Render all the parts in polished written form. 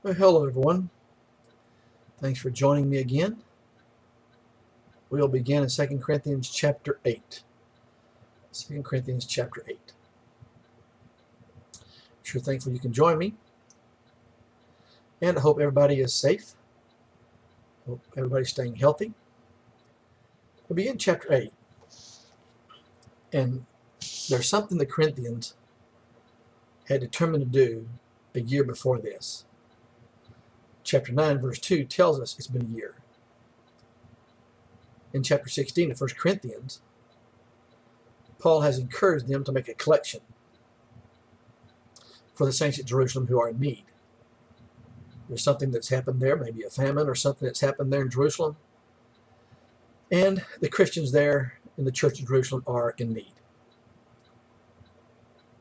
Well, hello, everyone. Thanks for joining me again. We'll begin in 2 Corinthians chapter 8. 2 Corinthians chapter 8. I'm sure thankful you can join me. And I hope everybody is safe. Hope everybody's staying healthy. We'll begin chapter 8. And there's something the Corinthians had determined to do a year before this. Chapter 9, verse 2 tells us it's been a year. In chapter 16 of 1 Corinthians, Paul has encouraged them to make a collection for the saints at Jerusalem who are in need. There's something that's happened there, maybe a famine or something that's happened there in Jerusalem. And the Christians there in the church of Jerusalem are in need.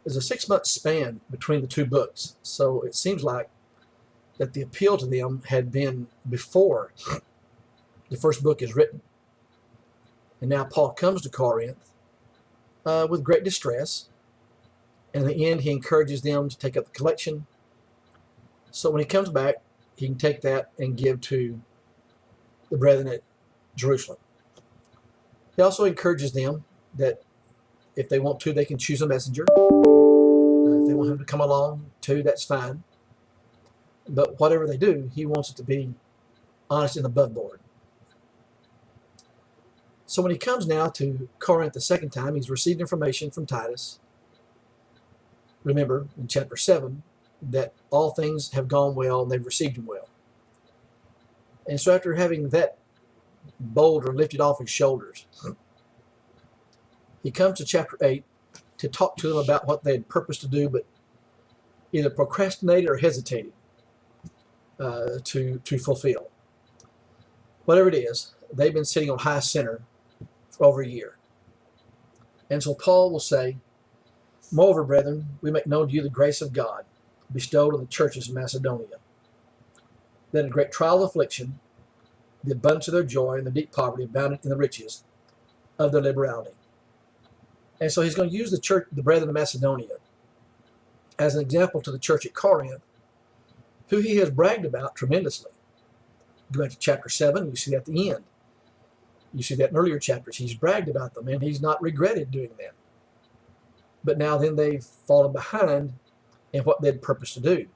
There's a 6-month span between the two books, so it seems like that the appeal to them had been before the first book is written. And now Paul comes to Corinth with great distress. And in the end, he encourages them to take up the collection. So when he comes back, he can take that and give to the brethren at Jerusalem. He also encourages them that if they want to, they can choose a messenger. If they want him to come along too, that's fine. But whatever they do, he wants it to be honest and above board. So when he comes now to Corinth the second time, he's received information from Titus. Remember, in chapter 7, that all things have gone well and they've received him well. And so after having that boulder lifted off his shoulders, he comes to chapter 8 to talk to them about what they had purposed to do, but either procrastinated or hesitated to fulfill. Whatever it is, they've been sitting on high center for over a year. And so Paul will say, "Moreover, brethren, we make known to you the grace of God bestowed on the churches of Macedonia, that in great trial of affliction, the abundance of their joy and the deep poverty abounded in the riches of their liberality." And so he's going to use the church, the brethren of Macedonia, as an example to the church at Corinth, who he has bragged about tremendously. Go back to chapter 7, you see that at the end. You see that in earlier chapters. He's bragged about them, and he's not regretted doing that. But now then they've fallen behind in what they'd purposed to do.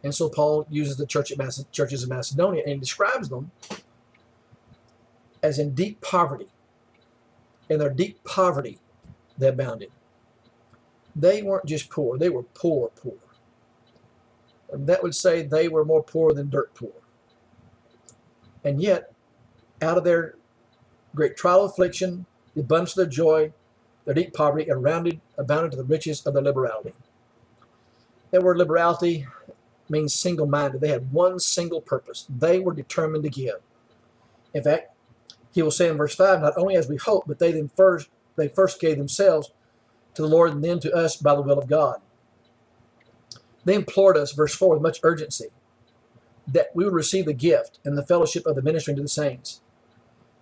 And so Paul uses the churches of Macedonia, and he describes them as in deep poverty. In their deep poverty, they abounded. They weren't just poor, they were poor. And that would say they were more poor than dirt poor. And yet, out of their great trial of affliction, the abundance of their joy, their deep poverty, abounded to the riches of their liberality. That word liberality means single-minded. They had one single purpose. They were determined to give. In fact, he will say in verse 5, not only as we hope, but they first gave themselves to the Lord and then to us by the will of God. They implored us, verse 4, with much urgency, that we would receive the gift and the fellowship of the ministering to the saints.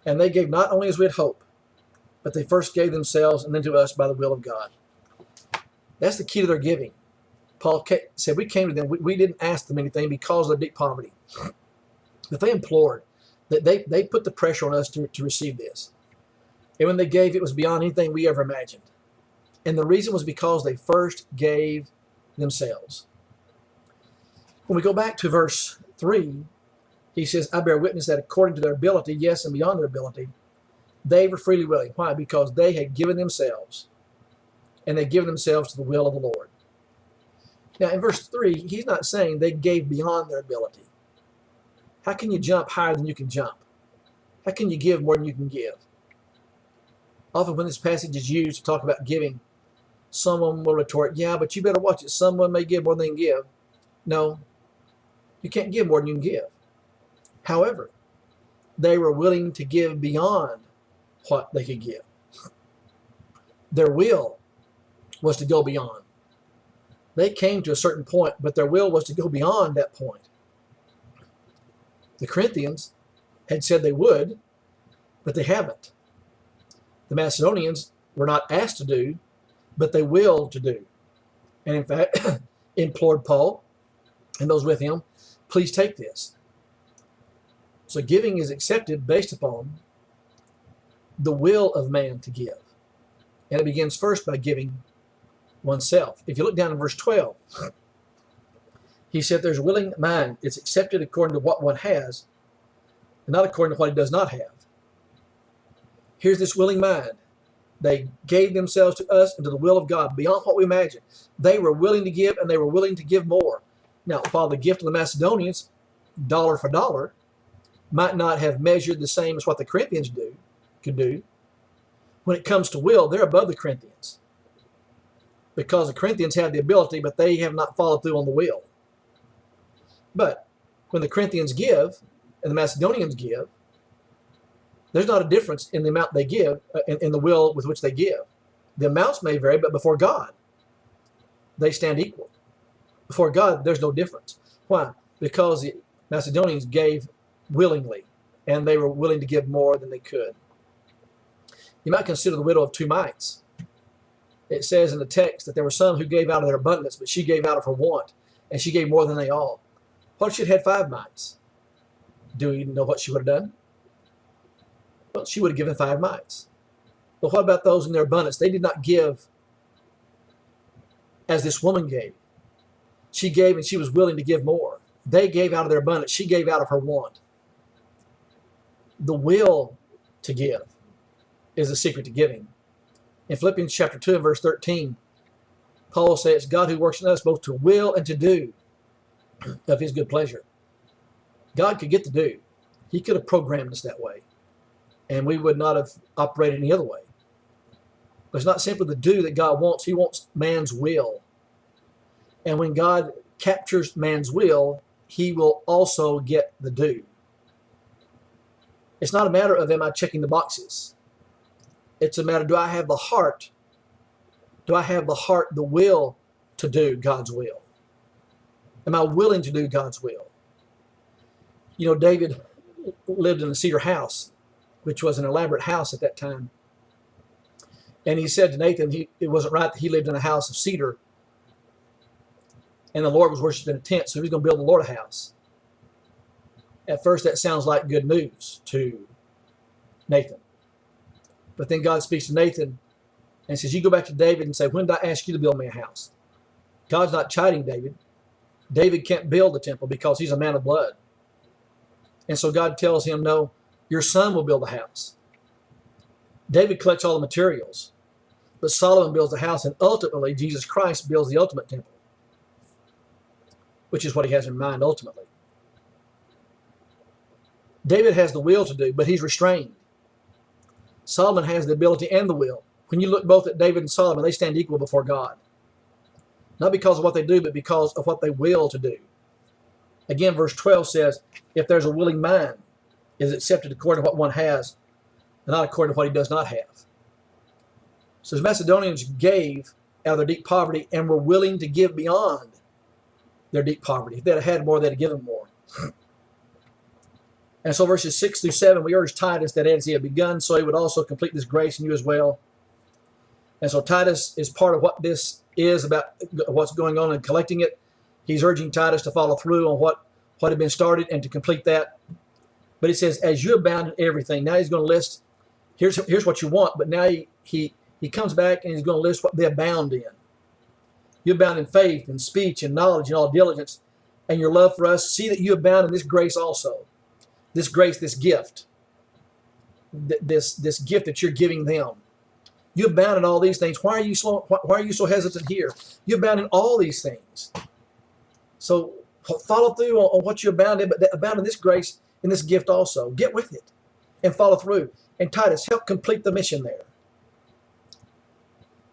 And they gave not only as we had hoped, but they first gave themselves and then to us by the will of God. That's the key to their giving. Paul said, we came to them, we didn't ask them anything because of their deep poverty. But they implored, that they put the pressure on us to receive this. And when they gave, it was beyond anything we ever imagined. And the reason was because they first gave themselves. When we go back to verse 3, he says, I bear witness that according to their ability, yes, and beyond their ability, they were freely willing. Why? Because they had given themselves, and they had given themselves to the will of the Lord. Now, in verse 3, he's not saying they gave beyond their ability. How can you jump higher than you can jump? How can you give more than you can give? Often when this passage is used to talk about giving, someone will retort, yeah, but you better watch it. Someone may give more than they can give. No, you can't give more than you can give. However, they were willing to give beyond what they could give. Their will was to go beyond. They came to a certain point, but their will was to go beyond that point. The Corinthians had said they would, but they haven't. The Macedonians were not asked to do, but they willed to do. And in fact, implored Paul and those with him, please take this. So giving is accepted based upon the will of man to give. And it begins first by giving oneself. If you look down in verse 12, he said there's a willing mind. It's accepted according to what one has, and not according to what he does not have. Here's this willing mind. They gave themselves to us and to the will of God beyond what we imagine. They were willing to give, and they were willing to give more. Now, while the gift of the Macedonians, dollar for dollar, might not have measured the same as what the Corinthians could do, when it comes to will, they're above the Corinthians. Because the Corinthians have the ability, but they have not followed through on the will. But when the Corinthians give and the Macedonians give, there's not a difference in the amount they give, in the will with which they give. The amounts may vary, but before God, they stand equal. Before God, there's no difference. Why? Because the Macedonians gave willingly, and they were willing to give more than they could. You might consider the widow of two mites. It says in the text that there were some who gave out of their abundance, but she gave out of her want, and she gave more than they all. What if she had 5 mites? Do you know what she would have done? Well, she would have given 5 mites. But what about those in their abundance? They did not give as this woman gave. She gave, and she was willing to give more. They gave out of their abundance. She gave out of her want. The will to give is the secret to giving. In Philippians chapter 2 and verse 13, Paul says, it's God who works in us both to will and to do of his good pleasure. God could get to do. He could have programmed us that way, and we would not have operated any other way. But it's not simply the do that God wants. He wants man's will. And when God captures man's will, he will also get the do. It's not a matter of am I checking the boxes. It's a matter, do I have the heart? Do I have the heart, the will to do God's will? Am I willing to do God's will? You know, David lived in a cedar house, which was an elaborate house at that time. And he said to Nathan, it wasn't right that he lived in a house of cedar, and the Lord was worshiping in a tent, so he was going to build the Lord a house. At first, that sounds like good news to Nathan. But then God speaks to Nathan and says, you go back to David and say, when did I ask you to build me a house? God's not chiding David. David can't build the temple because he's a man of blood. And so God tells him, no, your son will build the house. David collects all the materials, but Solomon builds the house, and ultimately Jesus Christ builds the ultimate temple, which is what he has in mind ultimately. David has the will to do, but he's restrained. Solomon has the ability and the will. When you look both at David and Solomon, they stand equal before God. Not because of what they do, but because of what they will to do. Again, verse 12 says, if there's a willing mind, it is accepted according to what one has, and not according to what he does not have. So the Macedonians gave out of their deep poverty and were willing to give beyond their deep poverty. If they'd have had more, they'd have given more. And so verses 6 through 7, we urge Titus that as he had begun, so he would also complete this grace in you as well. And so Titus is part of what this is about, what's going on and collecting it. He's urging Titus to follow through on what had been started and to complete that. But he says, as you abound in everything, now he's going to list, here's what you want, but now he comes back and he's going to list what they abound in. You abound in faith and speech and knowledge and all diligence, and your love for us. See that you abound in this grace also. This grace, this gift, this gift that you're giving them. You abound in all these things. Why are you so hesitant here? You abound in all these things. So follow through on what you abound in, but abound in this grace, in this gift also. Get with it and follow through. And Titus, help complete the mission there.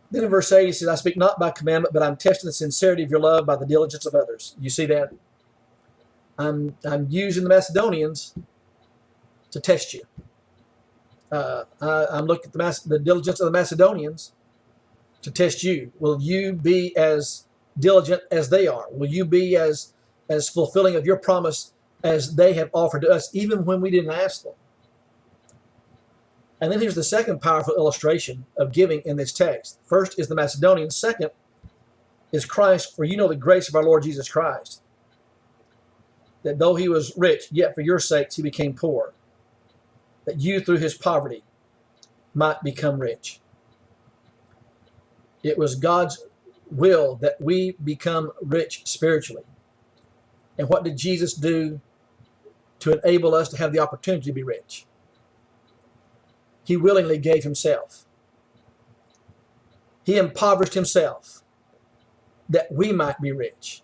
Then in verse 8, he says, I speak not by commandment, but I'm testing the sincerity of your love by the diligence of others. You see that? I'm using the Macedonians to test you. I'm looking at the diligence of the Macedonians to test you. Will you be as diligent as they are? Will you be as fulfilling of your promise as they have offered to us, even when we didn't ask them? And then here's the second powerful illustration of giving in this text. First is the Macedonians. Second is Christ, for you know the grace of our Lord Jesus Christ. that though he was rich, yet for your sakes he became poor, that you through his poverty might become rich. It was God's will that we become rich spiritually. And what did Jesus do to enable us to have the opportunity to be rich? He willingly gave himself. He impoverished himself that we might be rich.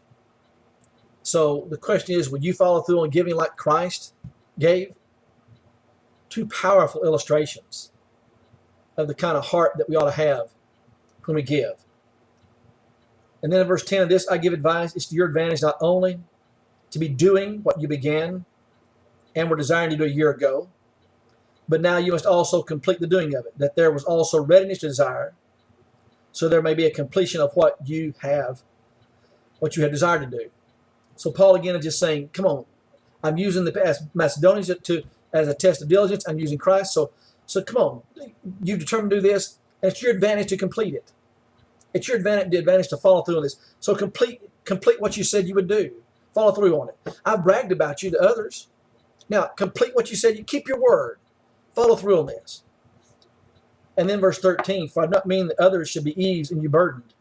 So the question is, would you follow through on giving like Christ gave? Two powerful illustrations of the kind of heart that we ought to have when we give. And then in verse 10 of this, I give advice. It's to your advantage not only to be doing what you began and were desiring to do a year ago, but now you must also complete the doing of it, that there was also readiness to desire, so there may be a completion of what you have desired to do. So Paul again is just saying, come on, I'm using the Macedonians as a test of diligence. I'm using Christ. So come on, you determined to do this, and it's your advantage to complete it. It's your advantage to follow through on this. So complete what you said you would do. Follow through on it. I've bragged about you to others. Now, complete what you said. You keep your word. Follow through on this. And then verse 13, for I do not mean that others should be eased and you burdened,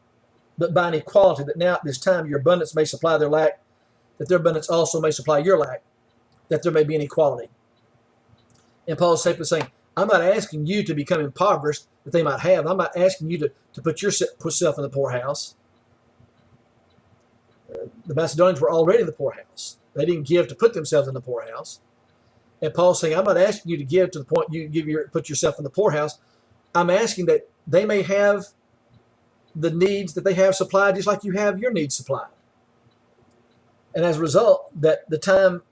but by an equality, that now at this time your abundance may supply their lack, that their abundance also may supply your lack, that there may be an equality. And Paul is simply saying, I'm not asking you to become impoverished that they might have. I'm not asking you to put yourself in the poorhouse. The Macedonians were already in the poorhouse. They didn't give to put themselves in the poorhouse. And Paul's saying, I'm not asking you to give to the point you put yourself in the poorhouse. I'm asking that they may have the needs that they have supplied just like you have your needs supplied. And as a result, that the time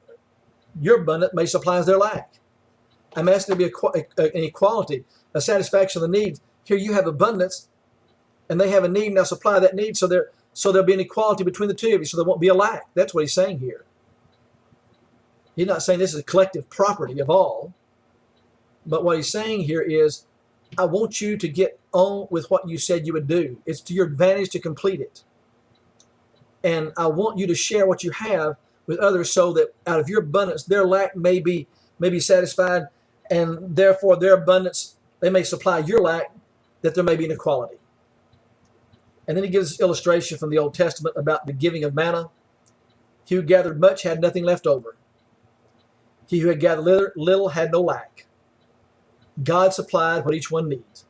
your abundance may supply their lack. I'm asking there to be an equality, a satisfaction of the needs. Here you have abundance, and they have a need, now supply that need, so there'll be an equality between the two of you, so there won't be a lack. That's what he's saying here. He's not saying this is a collective property of all, but what he's saying here is, I want you to get on with what you said you would do. It's to your advantage to complete it. And I want you to share what you have with others so that out of your abundance, their lack may be satisfied, and therefore their abundance, they may supply your lack, that there may be an equality. And then he gives this illustration from the Old Testament about the giving of manna. He who gathered much had nothing left over. He who had gathered little had no lack. God supplied what each one needs.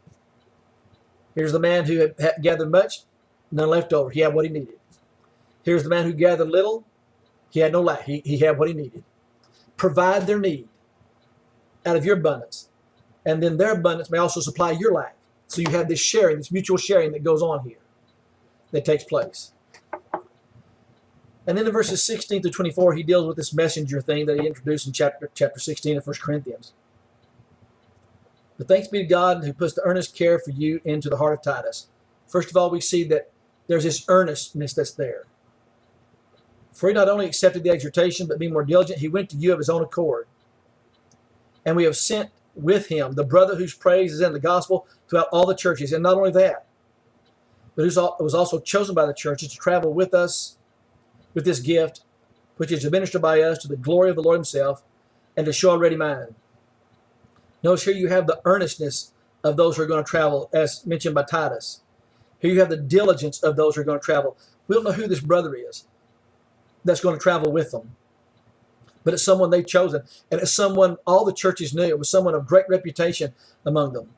Here's the man who had gathered much, none left over. He had what he needed. Here's the man who gathered little. He had no lack. He had what he needed. Provide their need out of your abundance. And then their abundance may also supply your lack. So you have this sharing, this mutual sharing that goes on here, that takes place. And then in verses 16 to 24, he deals with this messenger thing that he introduced in chapter 16 of 1 Corinthians. But thanks be to God who puts the earnest care for you into the heart of Titus. First of all, we see that there's this earnestness that's there. For he not only accepted the exhortation, but being more diligent, he went to you of his own accord. And we have sent with him the brother whose praise is in the gospel throughout all the churches. And not only that, but who was also chosen by the churches to travel with us with this gift, which is administered by us to the glory of the Lord himself, and to show a ready mind. Notice here you have the earnestness of those who are going to travel, as mentioned by Titus. Here you have the diligence of those who are going to travel. We don't know who this brother is that's going to travel with them, but it's someone they've chosen, and it's someone all the churches knew. It was someone of great reputation among them.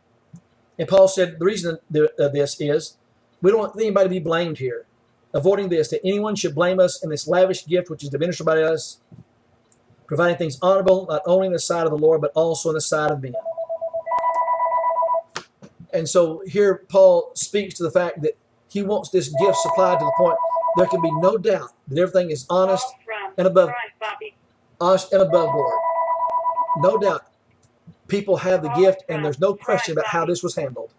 And Paul said the reason of this is we don't want anybody to be blamed here. Avoiding this, that anyone should blame us in this lavish gift which is administered by us, providing things honorable, not only in the sight of the Lord, but also in the sight of men. And so here Paul speaks to the fact that he wants this gift supplied to the point there can be no doubt that everything is honest and above board. No doubt people have the gift, and there's no question about how this was handled.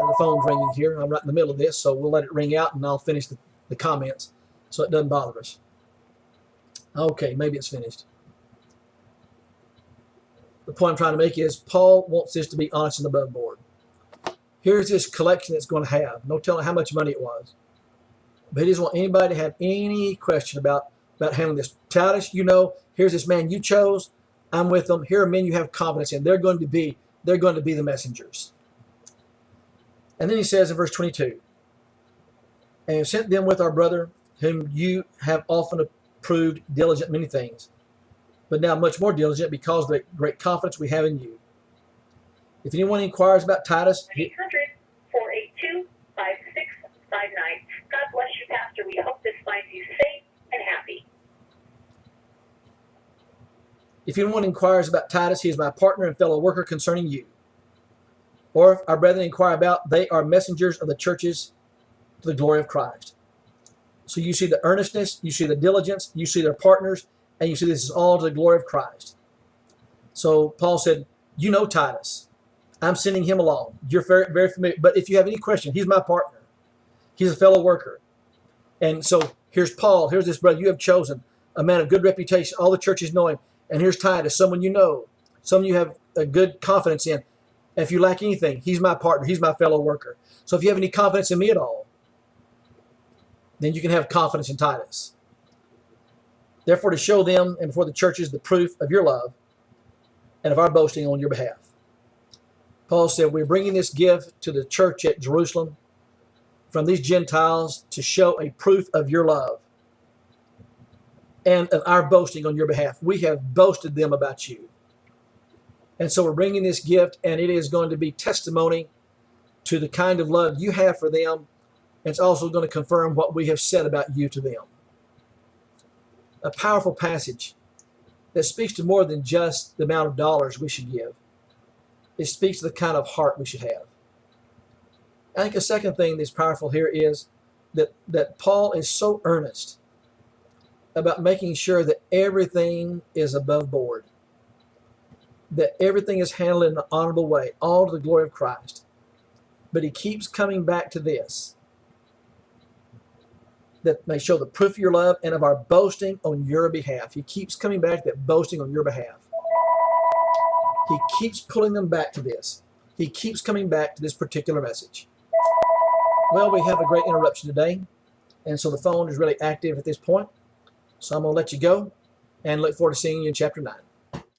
The phone's ringing here. I'm right in the middle of this, so we'll let it ring out, and I'll finish the comments so it doesn't bother us. Okay, maybe it's finished. The point I'm trying to make is Paul wants this to be honest and above board. Here's this collection it's going to have. No telling how much money it was. But he doesn't want anybody to have any question about about handling this. Titus, you know, here's this man you chose. I'm with them. Here are men you have confidence in. They're going to be the messengers. And then he says in verse 22, and have sent them with our brother, whom you have often approved diligent in many things, but now much more diligent because of the great confidence we have in you. If anyone inquires about Titus, 800-482-5659. God bless you, Pastor. We hope this finds you safe and happy. if anyone inquires about Titus, he is my partner and fellow worker concerning you. Or if our brethren inquire about, they are messengers of the churches to the glory of Christ. So you see the earnestness, you see the diligence, you see their partners, and you see this is all to the glory of Christ. So Paul said, you know Titus. I'm sending him along. You're very, very familiar. But if you have any question, he's my partner. He's a fellow worker. And so here's Paul. Here's this brother you have chosen, a man of good reputation. All the churches know him. And here's Titus, someone you know, someone you have a good confidence in. And if you lack anything, he's my partner. He's my fellow worker. So if you have any confidence in me at all, then you can have confidence in Titus. Therefore, to show them and before the churches the proof of your love and of our boasting on your behalf. Paul said, we're bringing this gift to the church at Jerusalem from these Gentiles to show a proof of your love and of our boasting on your behalf. We have boasted them about you. And so we're bringing this gift, and it is going to be testimony to the kind of love you have for them. And it's also going to confirm what we have said about you to them. A powerful passage that speaks to more than just the amount of dollars we should give. It speaks to the kind of heart we should have. I think a second thing that's powerful here is that Paul is so earnest about making sure that everything is above board, that everything is handled in an honorable way, all to the glory of Christ. But he keeps coming back to this, that may show the proof of your love and of our boasting on your behalf. He keeps coming back to that boasting on your behalf. He keeps pulling them back to this. He keeps coming back to this particular message. Well, we have a great interruption today, and so the phone is really active at this point. So I'm going to let you go and look forward to seeing you in chapter 9.